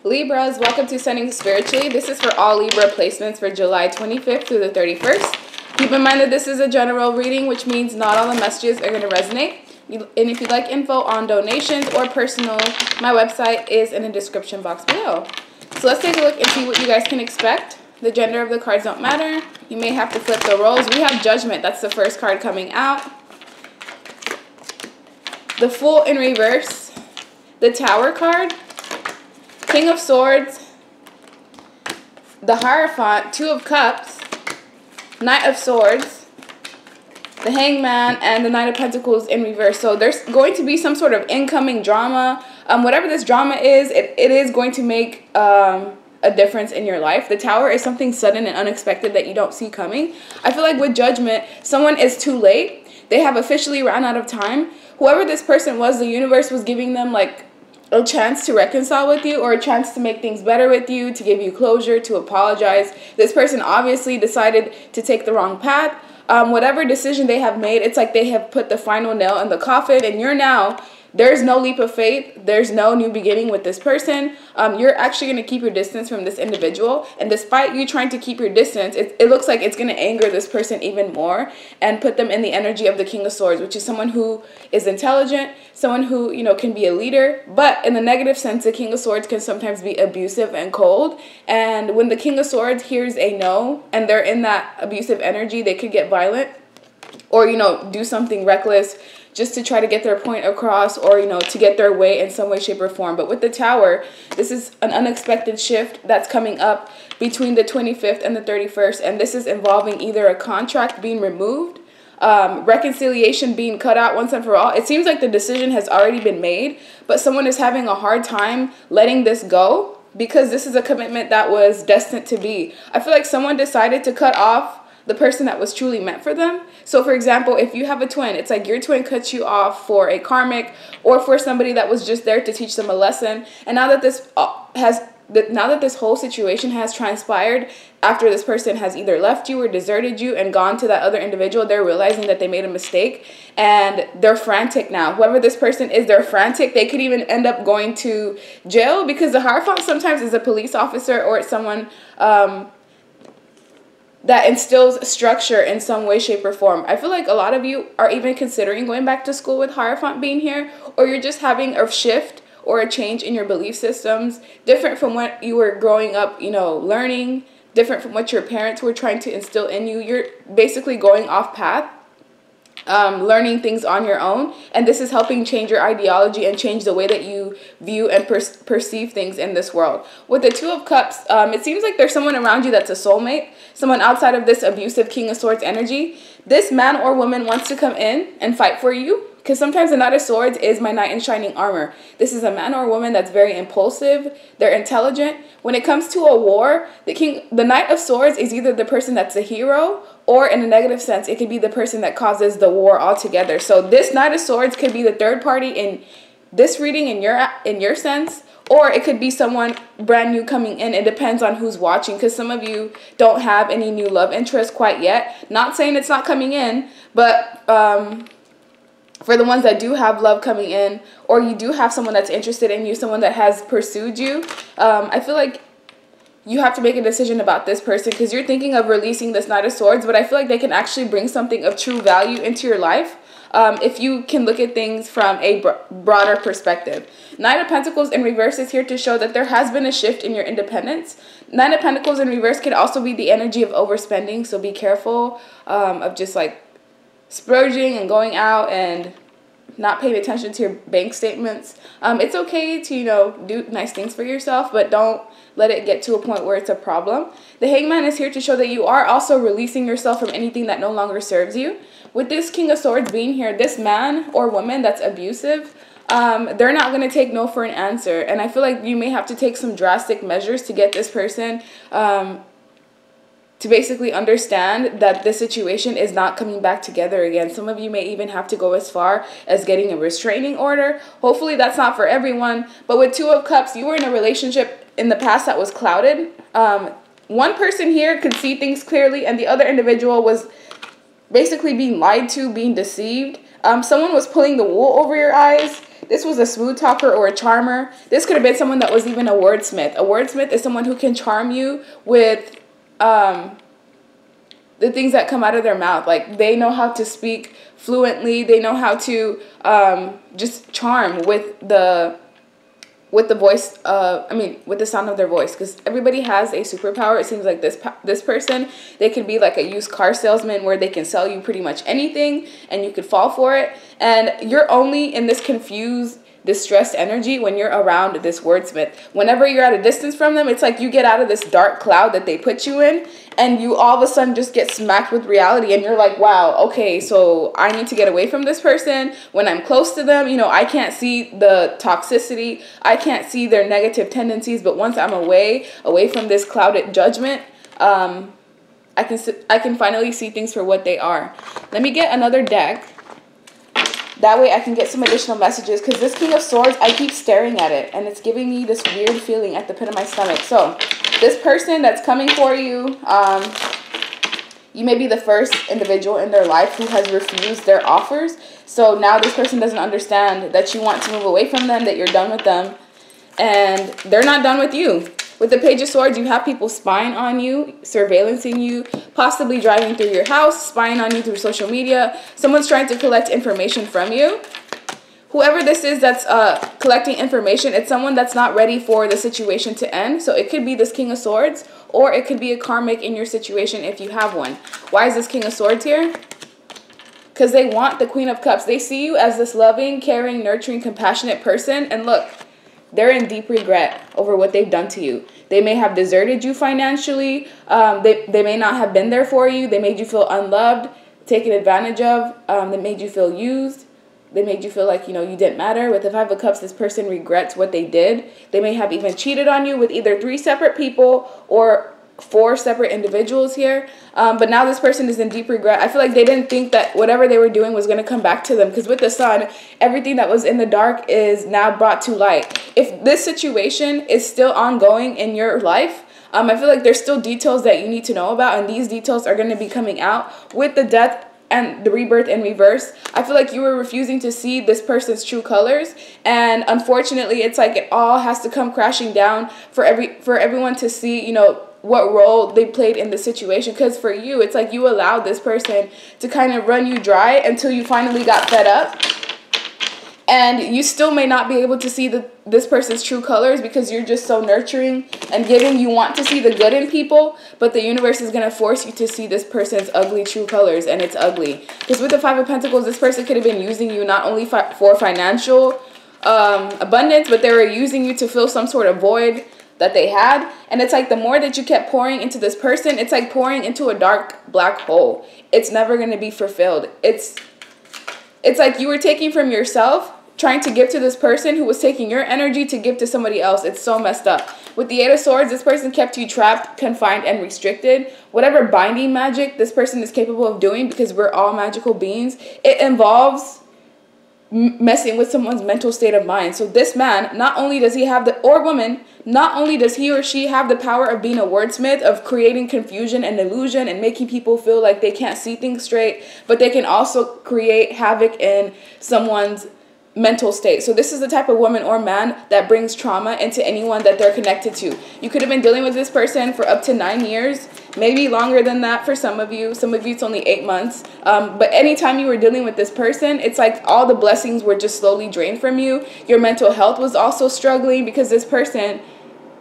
Libras, welcome to Sending Spiritually. This is for all Libra placements for July 25th through the 31st. Keep in mind that this is a general reading, which means not all the messages are going to resonate. And if you'd like info on donations or personal, my website is in the description box below. So let's take a look and see what you guys can expect. The gender of the cards don't matter. You may have to flip the roles. We have Judgment. That's the first card coming out. The Fool in reverse. The Tower card. King of Swords, the Hierophant, Two of Cups, Knight of Swords, the Hangman, and the Knight of Pentacles in reverse. So there's going to be some sort of incoming drama. Whatever this drama is, it is going to make a difference in your life. The Tower is something sudden and unexpected that you don't see coming. I feel like with Judgment, someone is too late. They have officially run out of time. Whoever this person was, the universe was giving them like a chance to reconcile with you, or a chance to make things better with you, to give you closure, to apologize. This person obviously decided to take the wrong path. Whatever decision they have made, it's like they have put the final nail in the coffin, and you're now, there's no leap of faith. There's no new beginning with this person. You're actually going to keep your distance from this individual. And despite you trying to keep your distance, it looks like it's going to anger this person even more and put them in the energy of the King of Swords, which is someone who is intelligent, someone who, you know, can be a leader. But in the negative sense, the King of Swords can sometimes be abusive and cold. And when the King of Swords hears a no and they're in that abusive energy, they could get violent or, you know, do something reckless just to try to get their point across, or, you know, to get their way in some way, shape, or form. But with the Tower, this is an unexpected shift that's coming up between the 25th and the 31st, and this is involving either a contract being removed, reconciliation being cut out once and for all. It seems like the decision has already been made, but someone is having a hard time letting this go because this is a commitment that was destined to be. I feel like someone decided to cut off the person that was truly meant for them. So for example, if you have a twin, it's like your twin cuts you off for a karmic or for somebody that was just there to teach them a lesson. And now that this whole situation has transpired, after this person has either left you or deserted you and gone to that other individual, they're realizing that they made a mistake and they're frantic now. Whoever this person is, they're frantic. They could even end up going to jail, because the Hierophant sometimes is a police officer, or it's someone that instills structure in some way, shape, or form. I feel like a lot of you are even considering going back to school with Hierophant being here, or you're just having a shift or a change in your belief systems, different from what you were growing up, you know, learning, different from what your parents were trying to instill in you. You're basically going off path, learning things on your own, and this is helping change your ideology and change the way that you view and perceive things in this world. With the Two of Cups, it seems like there's someone around you that's a soulmate, someone outside of this abusive King of Swords energy. This man or woman wants to come in and fight for you, because sometimes the Knight of Swords is my knight in shining armor. This is a man or woman that's very impulsive. They're intelligent. When it comes to a war, the Knight of Swords is either the person that's a hero, or in a negative sense, it could be the person that causes the war altogether. So this Knight of Swords could be the third party in this reading in your sense, or it could be someone brand new coming in. It depends on who's watching, because some of you don't have any new love interest quite yet. Not saying it's not coming in, but for the ones that do have love coming in, or you do have someone that's interested in you, someone that has pursued you, I feel like you have to make a decision about this person, because you're thinking of releasing this Knight of Swords, but I feel like they can actually bring something of true value into your life if you can look at things from a broader perspective. Knight of Pentacles in reverse is here to show that there has been a shift in your independence. Knight of Pentacles in reverse could also be the energy of overspending, so be careful of just like splurging and going out and not paying attention to your bank statements. It's okay to, you know, do nice things for yourself, but don't let it get to a point where it's a problem. The Hangman is here to show that you are also releasing yourself from anything that no longer serves you. With this King of Swords being here, this man or woman that's abusive, they're not going to take no for an answer. And I feel like you may have to take some drastic measures to get this person to basically understand that this situation is not coming back together again. Some of you may even have to go as far as getting a restraining order. Hopefully that's not for everyone. But with Two of Cups, you were in a relationship in the past that was clouded. One person here could see things clearly, and the other individual was basically being lied to, being deceived. Someone was pulling the wool over your eyes. This was a smooth talker or a charmer. This could have been someone that was even a wordsmith. A wordsmith is someone who can charm you with the things that come out of their mouth. Like, they know how to speak fluently. They know how to just charm with the voice, with the sound of their voice, because everybody has a superpower. It seems like this person, they could be like a used car salesman where they can sell you pretty much anything and you could fall for it. And you're only in this confused, distressed energy when you're around this wordsmith. Whenever you're at a distance from them, it's like you get out of this dark cloud that they put you in, and you all of a sudden just get smacked with reality, and you're like, wow, okay, so I need to get away from this person. When I'm close to them, I can't see the toxicity, I can't see their negative tendencies, but once I'm away from this clouded judgment, I can finally see things for what they are. Let me get another deck. That way I can get some additional messages, because this King of Swords, I keep staring at it, and it's giving me this weird feeling at the pit of my stomach. So, this person that's coming for you, you may be the first individual in their life who has refused their offers. So, now this person doesn't understand that you want to move away from them, that you're done with them, and they're not done with you. With the Page of Swords, you have people spying on you, surveillancing you, possibly driving through your house, spying on you through social media. Someone's trying to collect information from you. Whoever this is that's collecting information, it's someone that's not ready for the situation to end. So it could be this King of Swords, or it could be a karmic in your situation if you have one. Why is this King of Swords here? Because they want the Queen of Cups. They see you as this loving, caring, nurturing, compassionate person. And look, they're in deep regret over what they've done to you. They may have deserted you financially. They may not have been there for you. They made you feel unloved, taken advantage of. They made you feel used. They made you feel like, you didn't matter. With the Five of Cups, this person regrets what they did. They may have even cheated on you with either 3 separate people or 4 separate individuals here. But now this person is in deep regret. I feel like they didn't think that whatever they were doing was going to come back to them, because with the Sun, everything that was in the dark is now brought to light. If this situation is still ongoing in your life, I feel like there's still details that you need to know about, and these details are going to be coming out with the Death and the Rebirth in reverse. I feel like you were refusing to see this person's true colors, and unfortunately, it's like it all has to come crashing down for everyone to see, what role they played in the situation. Because for you, it's like you allowed this person to kind of run you dry until you finally got fed up. And you still may not be able to see this person's true colors because you're just so nurturing and giving. You want to see the good in people, but the universe is going to force you to see this person's ugly true colors, and it's ugly. Because with the Five of Pentacles, this person could have been using you not only for financial abundance, but they were using you to fill some sort of void that they had. And it's like the more that you kept pouring into this person, it's like pouring into a dark black hole. It's never going to be fulfilled. It's like you were taking from yourself, trying to give to this person who was taking your energy to give to somebody else. It's so messed up. With the Eight of Swords, this person kept you trapped, confined, and restricted. Whatever binding magic this person is capable of doing, because we're all magical beings, it involves messing with someone's mental state of mind. So this man, not only does he have or woman, not only does he or she have the power of being a wordsmith, of creating confusion and illusion and making people feel like they can't see things straight, but they can also create havoc in someone's mental state. So this is the type of woman or man that brings trauma into anyone that they're connected to. You could have been dealing with this person for up to 9 years, maybe longer than that for some of you. Some of you, it's only 8 months. But anytime you were dealing with this person, it's like all the blessings were just slowly drained from you. Your mental health was also struggling, because this person,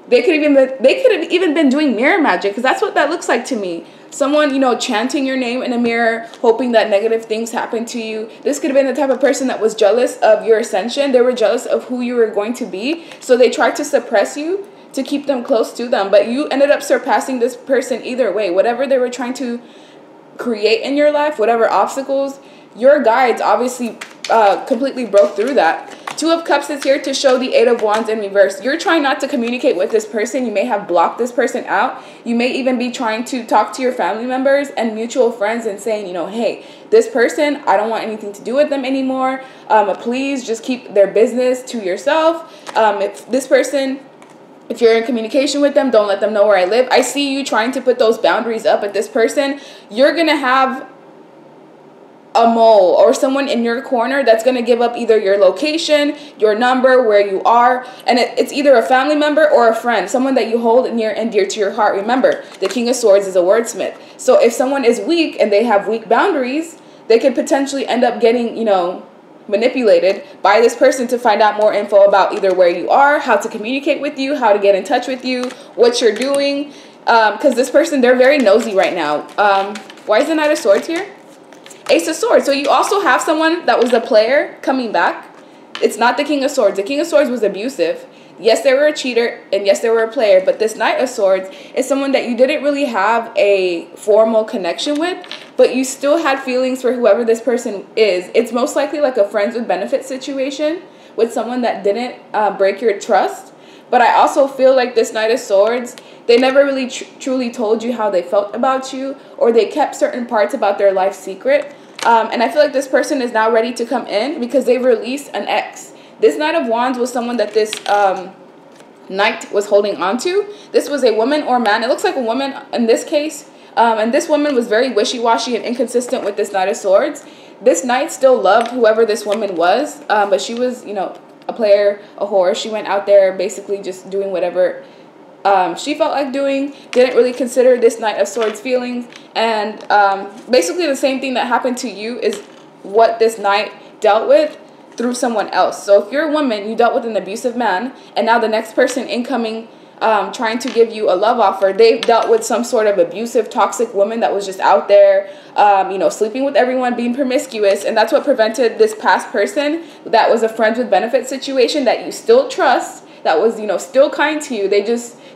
they could have even been doing mirror magic, because that's what that looks like to me. Someone, chanting your name in a mirror, hoping that negative things happen to you. This could have been the type of person that was jealous of your ascension. They were jealous of who you were going to be. So they tried to suppress you to keep them close to them. But you ended up surpassing this person either way. Whatever they were trying to create in your life, whatever obstacles, your guides obviously completely broke through that. Two of Cups is here to show the Eight of Wands in reverse. You're trying not to communicate with this person. You may have blocked this person out. You may even be trying to talk to your family members and mutual friends and saying, hey, this person, I don't want anything to do with them anymore. Please just keep their business to yourself. If you're in communication with them, don't let them know where I live. I see you trying to put those boundaries up at this person. You're going to have a mole or someone in your corner that's going to give up either your location, your number, where you are, and it's either a family member or a friend, someone that you hold near and dear to your heart. Remember, the King of Swords is a wordsmith. So if someone is weak and they have weak boundaries, they could potentially end up getting, you know, manipulated by this person to find out more info about either where you are, how to communicate with you, how to get in touch with you, what you're doing. Because this person, they're very nosy right now. Why is the Knight of Swords here? Ace of Swords. So you also have someone that was a player coming back. It's not the King of Swords. The King of Swords was abusive. Yes, they were a cheater, and yes, they were a player, but this Knight of Swords is someone that you didn't really have a formal connection with, but you still had feelings for whoever this person is. It's most likely like a friends with benefits situation with someone that didn't break your trust. But I also feel like this Knight of Swords, they never really truly told you how they felt about you, or they kept certain parts about their life secret. And I feel like this person is now ready to come in because they've released an ex. This Knight of Wands was someone that this Knight was holding on to. This was a woman or man. It looks like a woman in this case. And this woman was very wishy-washy and inconsistent with this Knight of Swords. This Knight still loved whoever this woman was, but she was, you know, a player, a whore. She went out there basically just doing whatever she felt like doing, didn't really consider this Knight of Swords feelings, and basically the same thing that happened to you is what this Knight dealt with through someone else. So if you're a woman, you dealt with an abusive man, and now the next person incoming trying to give you a love offer, they've dealt with some sort of abusive, toxic woman that was just out there, you know, sleeping with everyone, being promiscuous, and that's what prevented this past person that was a friends with benefits situation that you still trust, that was, you know, still kind to you.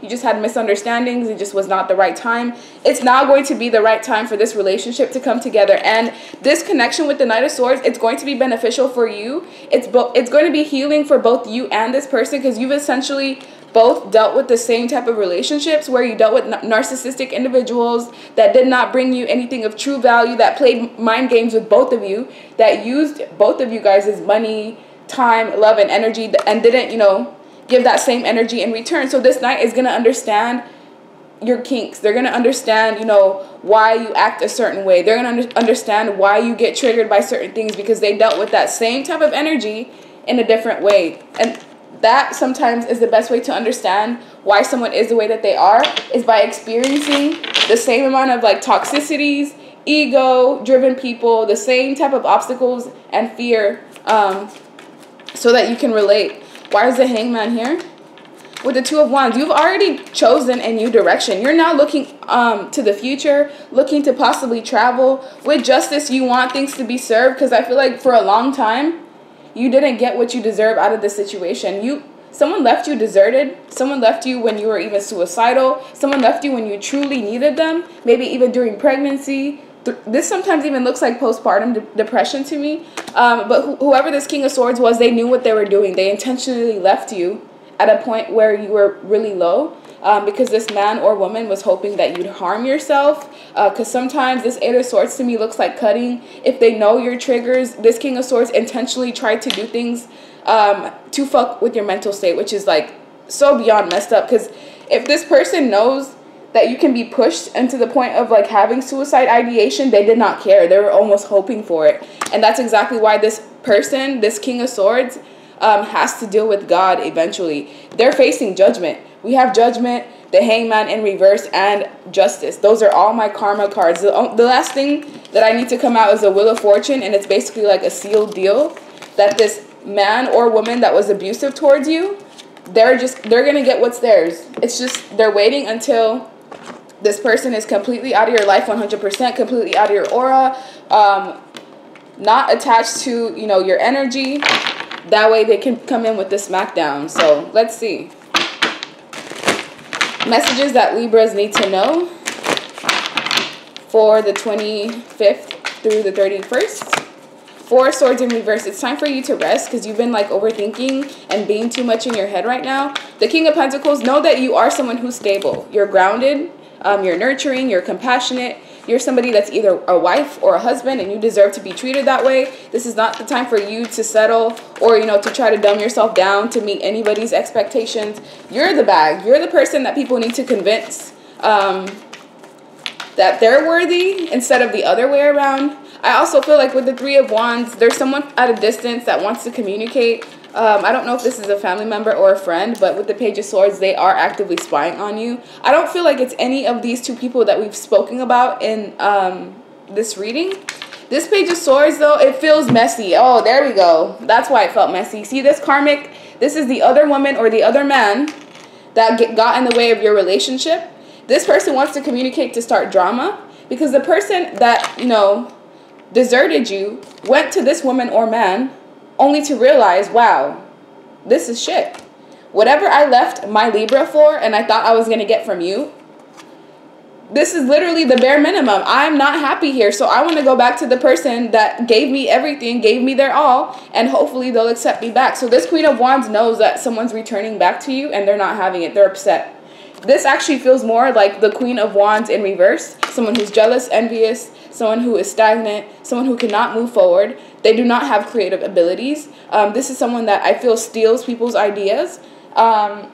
You just had misunderstandings. It just was not the right time. It's now going to be the right time for this relationship to come together. And this connection with the Knight of Swords, it's going to be beneficial for you. It's going to be healing for both you and this person, because you've essentially both dealt with the same type of relationships where you dealt with narcissistic individuals that did not bring you anything of true value, that played mind games with both of you, that used both of you guys' money, time, love, and energy, and didn't, you know, give that same energy in return. So this Knight is going to understand your kinks. They're going to understand, you know, why you act a certain way. They're going to understand why you get triggered by certain things, because they dealt with that same type of energy in a different way. And that sometimes is the best way to understand why someone is the way that they are, is by experiencing the same amount of like toxicities, ego driven people, the same type of obstacles and fear, so that you can relate. Why is the Hangman here? With the Two of Wands, you've already chosen a new direction. You're now looking to the future, looking to possibly travel. With Justice, you want things to be served, because I feel like for a long time, you didn't get what you deserve out of this situation. Someone left you deserted. Someone left you when you were even suicidal. Someone left you when you truly needed them, maybe even during pregnancy. This sometimes even looks like postpartum depression to me. But whoever this King of Swords was, they knew what they were doing. They intentionally left you at a point where you were really low, because this man or woman was hoping that you'd harm yourself. Because sometimes this Eight of Swords to me looks like cutting. If they know your triggers, this King of Swords intentionally tried to do things to fuck with your mental state, which is like so beyond messed up. Because if this person knows that you can be pushed into the point of like having suicide ideation, they did not care. They were almost hoping for it. And that's exactly why this person, this King of Swords, has to deal with God eventually. They're facing judgment. We have Judgment, the Hangman in reverse, and Justice. Those are all my karma cards. The last thing that I need to come out is a Wheel of Fortune, and it's basically like a sealed deal that this man or woman that was abusive towards you, they're gonna get what's theirs. It's just they're waiting until this person is completely out of your life, 100%, completely out of your aura, not attached to, you know, your energy. That way they can come in with the smackdown. So let's see. Messages that Libras need to know for the 25th through the 31st. Four of Swords in reverse. It's time for you to rest, because you've been like overthinking and being too much in your head right now. The King of Pentacles, know that you are someone who's stable. You're grounded. You're nurturing, you're compassionate, you're somebody that's either a wife or a husband, and you deserve to be treated that way. This is not the time for you to settle or, you know, to try to dumb yourself down to meet anybody's expectations. You're the bag. You're the person that people need to convince that they're worthy instead of the other way around. I also feel like with the Three of Wands, there's someone at a distance that wants to communicate. I don't know if this is a family member or a friend, but with the Page of Swords, they are actively spying on you. I don't feel like it's any of these two people that we've spoken about in this reading. This Page of Swords, though, it feels messy. Oh, there we go. That's why it felt messy. See, this karmic, this is the other woman or the other man that got in the way of your relationship. This person wants to communicate to start drama because the person that, you know, deserted you went to this woman or man only to realize, wow, this is shit. Whatever I left my Libra for and I thought I was going to get from you, this is literally the bare minimum. I'm not happy here. So I want to go back to the person that gave me everything, gave me their all, and hopefully they'll accept me back. So this Queen of Wands knows that someone's returning back to you and they're not having it. They're upset. This actually feels more like the Queen of Wands in reverse. Someone who's jealous, envious, someone who is stagnant, someone who cannot move forward. They do not have creative abilities. This is someone that I feel steals people's ideas. And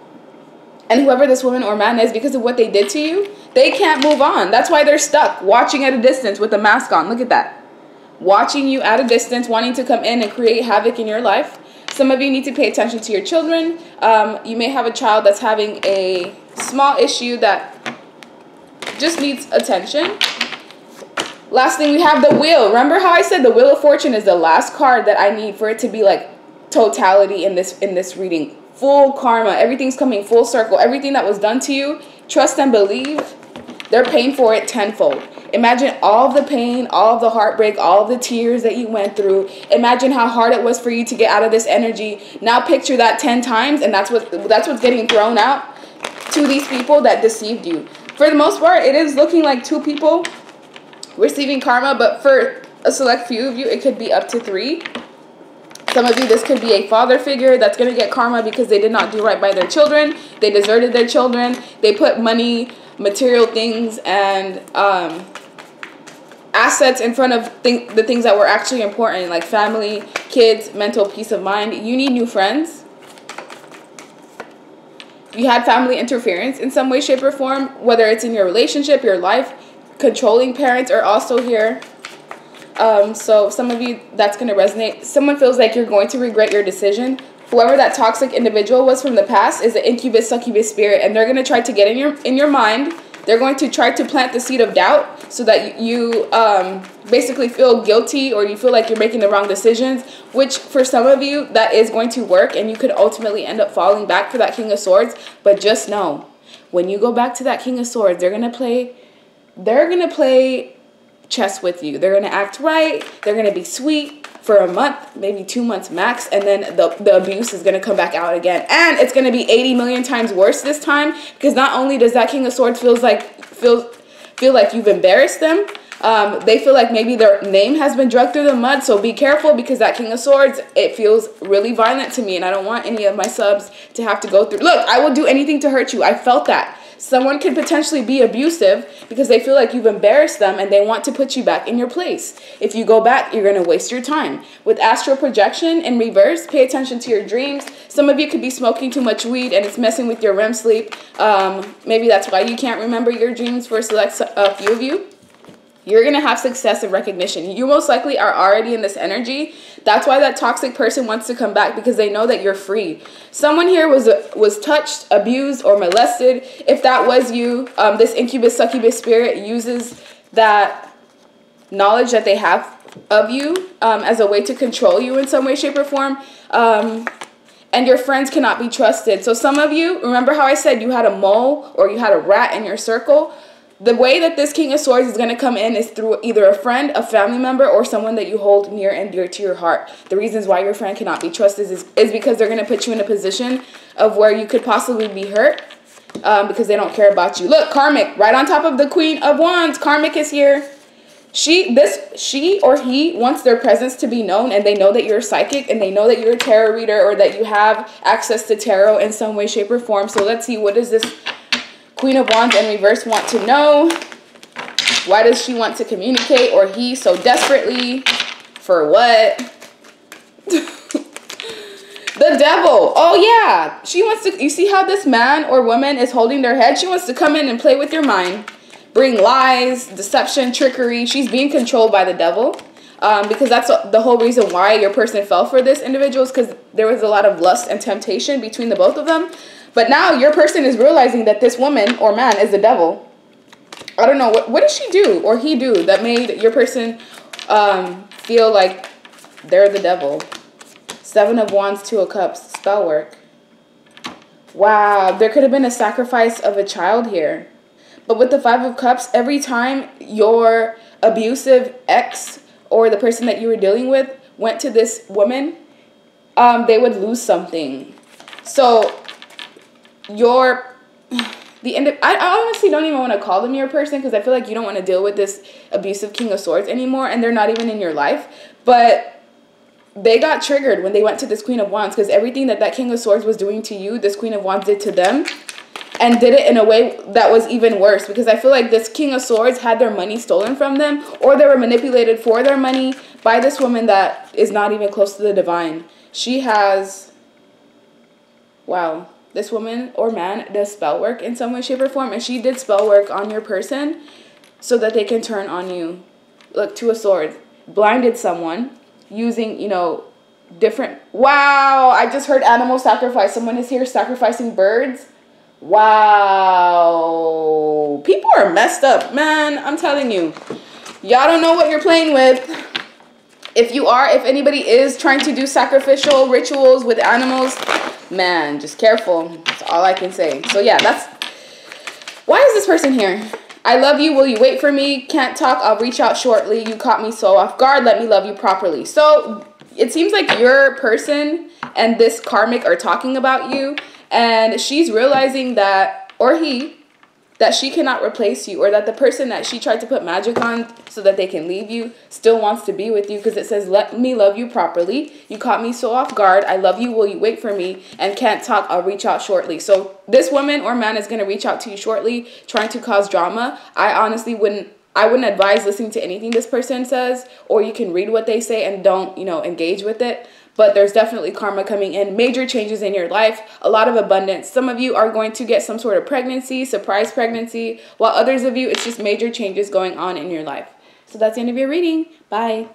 whoever this woman or man is, because of what they did to you, they can't move on. That's why they're stuck, watching at a distance with a mask on. Look at that. Watching you at a distance, wanting to come in and create havoc in your life. Some of you need to pay attention to your children. You may have a child that's having a small issue that just needs attention. Last thing, we have the Wheel. Remember how I said the Wheel of Fortune is the last card that I need for it to be like totality in this reading. Full karma. Everything's coming full circle. Everything that was done to you, trust and believe, they're paying for it tenfold. Imagine all of the pain, all of the heartbreak, all of the tears that you went through. Imagine how hard it was for you to get out of this energy. Now picture that 10 times, and that's what's getting thrown out to these people that deceived you. For the most part, it is looking like 2 people receiving karma, but for a select few of you, it could be up to 3. Some of you, this could be a father figure that's going to get karma because they did not do right by their children. They deserted their children. They put money, material things, and assets in front of the things that were actually important, like family, kids, mental peace of mind. You need new friends. You had family interference in some way, shape, or form, whether it's in your relationship, your life. Controlling parents are also here. So some of you, that's going to resonate. Someone feels like you're going to regret your decision. Whoever that toxic individual was from the past is an incubus, succubus spirit, and they're going to try to get in your mind. They're going to try to plant the seed of doubt so that you basically feel guilty, or you feel like you're making the wrong decisions, which for some of you, that is going to work, and you could ultimately end up falling back for that King of Swords. But just know, when you go back to that King of Swords, they're going to play chess with you. They're going to act right. They're going to be sweet for a month, maybe 2 months max, and then the abuse is going to come back out again. And it's going to be 80 million times worse this time, because not only does that King of Swords feel like you've embarrassed them, they feel like maybe their name has been dragged through the mud. So be careful, because that King of Swords, it feels really violent to me, and I don't want any of my subs to have to go through. Look, I will do anything to hurt you. I felt that. Someone could potentially be abusive because they feel like you've embarrassed them and they want to put you back in your place. If you go back, you're going to waste your time. With astral projection in reverse, pay attention to your dreams. Some of you could be smoking too much weed and it's messing with your REM sleep. Maybe that's why you can't remember your dreams for a select few of you. You're going to have success and recognition. You most likely are already in this energy. That's why that toxic person wants to come back, because they know that you're free. Someone here was touched, abused, or molested. If that was you, this incubus, succubus spirit uses that knowledge that they have of you as a way to control you in some way, shape, or form. And your friends cannot be trusted. So some of you, remember how I said you had a mole or you had a rat in your circle? The way that this King of Swords is going to come in is through either a friend, a family member, or someone that you hold near and dear to your heart. The reasons why your friend cannot be trusted is because they're going to put you in a position of where you could possibly be hurt because they don't care about you. Look, karmic, right on top of the Queen of Wands. Karmic is here. She or he wants their presence to be known, and they know that you're psychic, and they know that you're a tarot reader, or that you have access to tarot in some way, shape, or form. So let's see, what does this Queen of Wands in reverse want to know? Why does she want to communicate, or he, so desperately? For what? The Devil. Oh yeah, she wants to, you see how this man or woman is holding their head? She wants to come in and play with your mind, bring lies, deception, trickery. She's being controlled by the devil. because that's the whole reason why your person fell for this individual, is because there was a lot of lust and temptation between the both of them. But now your person is realizing that this woman or man is the devil. I don't know, what did she do or he do that made your person feel like they're the devil? 7 of Wands, 2 of Cups, spell work. Wow, there could have been a sacrifice of a child here. But with the 5 of Cups, every time your abusive ex or the person that you were dealing with went to this woman, they would lose something. So I honestly don't even want to call them your person, because I feel like you don't want to deal with this abusive King of Swords anymore, and they're not even in your life. But they got triggered when they went to this Queen of Wands, because everything that King of Swords was doing to you, this Queen of Wands did to them, and did it in a way that was even worse, because I feel like this King of Swords had their money stolen from them, or they were manipulated for their money by this woman that is not even close to the divine. She has, wow, this woman or man does spell work in some way, shape, or form, and she did spell work on your person so that they can turn on you. Look, 2 of Swords, blinded someone using, you know, different, wow, I just heard animal sacrifice. Someone is here sacrificing birds. Wow, people are messed up, man. I'm telling you, y'all don't know what you're playing with. If anybody is trying to do sacrificial rituals with animals, man, just careful. That's all I can say. So yeah, why is this person here? I love you, will you wait for me? Can't talk, I'll reach out shortly. You caught me so off guard, let me love you properly. So it seems like your person and this karmic are talking about you, and she's realizing that, or he, that she cannot replace you, or that the person that she tried to put magic on so that they can leave you still wants to be with you, because it says, let me love you properly. You caught me so off guard. I love you. Will you wait for me? And can't talk. I'll reach out shortly. So this woman or man is going to reach out to you shortly, trying to cause drama. I honestly wouldn't advise listening to anything this person says, or you can read what they say and don't, you know, engage with it. But there's definitely karma coming in, major changes in your life, a lot of abundance. Some of you are going to get some sort of pregnancy, surprise pregnancy, while others of you, it's just major changes going on in your life. So that's the end of your reading. Bye.